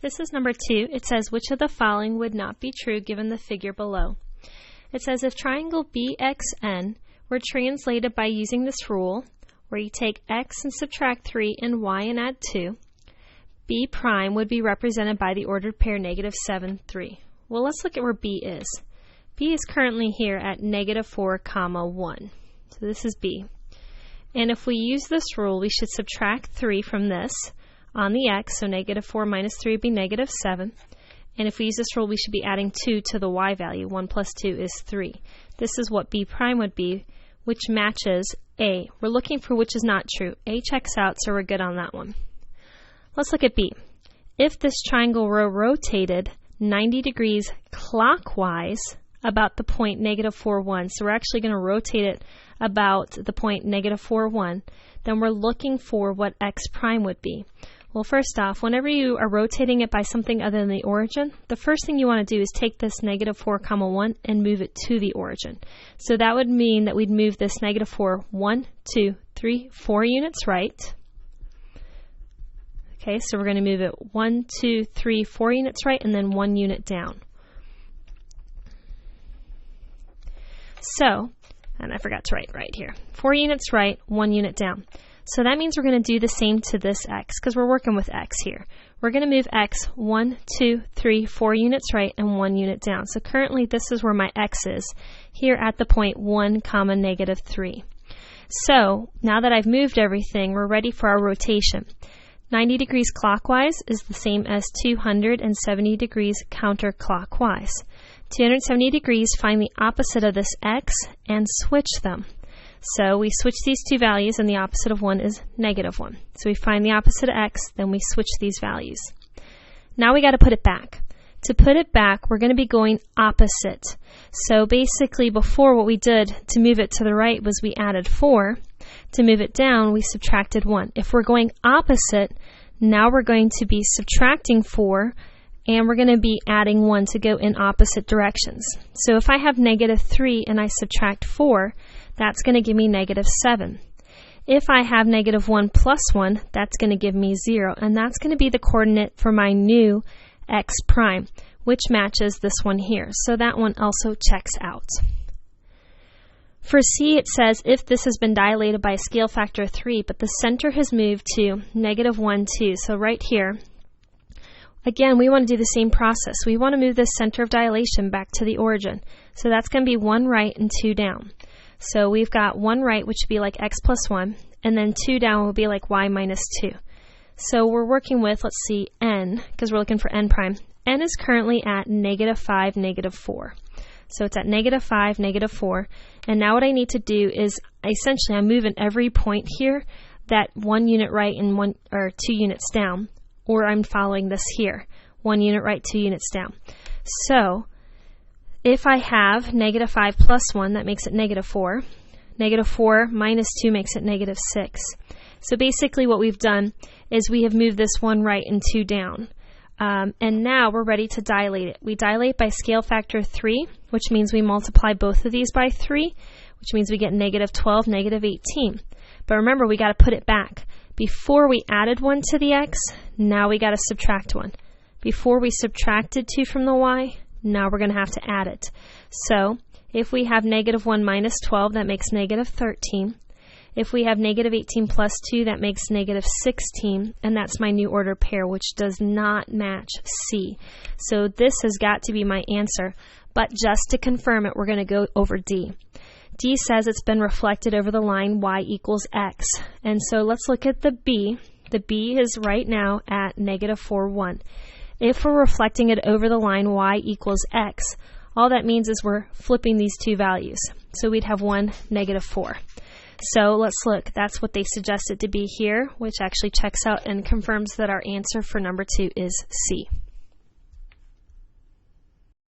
This is number 2. It says, which of the following would not be true given the figure below? It says if triangle BXN were translated by using this rule, where you take x and subtract 3 and y and add 2, B prime would be represented by the ordered pair -7, 3. Well, let's look at where B is. B is currently here at -4, 1. So this is B. And if we use this rule, we should subtract 3 from this on the x, so -4 minus 3 would be -7. And if we use this rule, we should be adding 2 to the y value. 1 plus 2 is 3. This is what B prime would be, which matches A. We're looking for which is not true. A checks out, so we're good on that one. Let's look at B. If this triangle were rotated 90 degrees clockwise about the point -4, 1, so we're actually going to rotate it about the point -4, 1, then we're looking for what x prime would be. Well, first off, whenever you are rotating it by something other than the origin, the first thing you want to do is take this -4, 1 and move it to the origin. So that would mean that we'd move this -4 1, 2, 3, 4 units right. Okay, so we're going to move it 1, 2, 3, 4 units right, and then 1 unit down. So, and I forgot to write right here. 4 units right, 1 unit down. So that means we're going to do the same to this x, because we're working with x here. We're going to move x 1, 2, 3, 4 units right, and 1 unit down. So currently this is where my x is, here at the point 1, -3. So now that I've moved everything, we're ready for our rotation. 90 degrees clockwise is the same as 270 degrees counterclockwise. 270 degrees, find the opposite of this x and switch them. So we switch these two values, and the opposite of 1 is -1. So we find the opposite of x, then we switch these values. Now we got to put it back. To put it back, we're going to be going opposite. So basically before, what we did to move it to the right was we added 4. To move it down, we subtracted 1. If we're going opposite, now we're going to be subtracting 4, and we're going to be adding 1 to go in opposite directions. So if I have -3 and I subtract 4, that's going to give me -7. If I have -1 plus 1, that's going to give me 0, and that's going to be the coordinate for my new x prime, which matches this one here. So that one also checks out. For C, it says if this has been dilated by a scale factor of 3, but the center has moved to -1, 2. So right here, again, we want to do the same process. We want to move this center of dilation back to the origin. So that's going to be 1 right and 2 down. So we've got 1 right, which would be like x plus 1, and then 2 down will be like y minus 2. So we're working with, let's see, n, because we're looking for n prime. N is currently at -5, -4. So it's at -5, -4. And now what I need to do is, essentially, I'm moving every point here that 1 unit right and 1 or 2 units down, or I'm following this here, 1 unit right, 2 units down. So if I have -5 plus 1, that makes it -4. -4 minus 2 makes it -6. So basically what we've done is we have moved this 1 right and 2 down. And now we're ready to dilate it. We dilate by scale factor 3, which means we multiply both of these by 3, which means we get -12, -18. But remember, we got to put it back. Before we added 1 to the x, now we got to subtract 1. Before we subtracted 2 from the y, now we're going to have to add it. So if we have -1 minus 12, that makes -13. If we have -18 plus 2, that makes -16, and that's my new order pair, which does not match C. So this has got to be my answer, but just to confirm it, we're going to go over D. D says it's been reflected over the line y equals x, and so let's look at the B. The B is right now at -4, 1. If we're reflecting it over the line y equals x, all that means is we're flipping these two values. So we'd have 1, -4. So let's look. That's what they suggested to be here, which actually checks out and confirms that our answer for number 2 is C.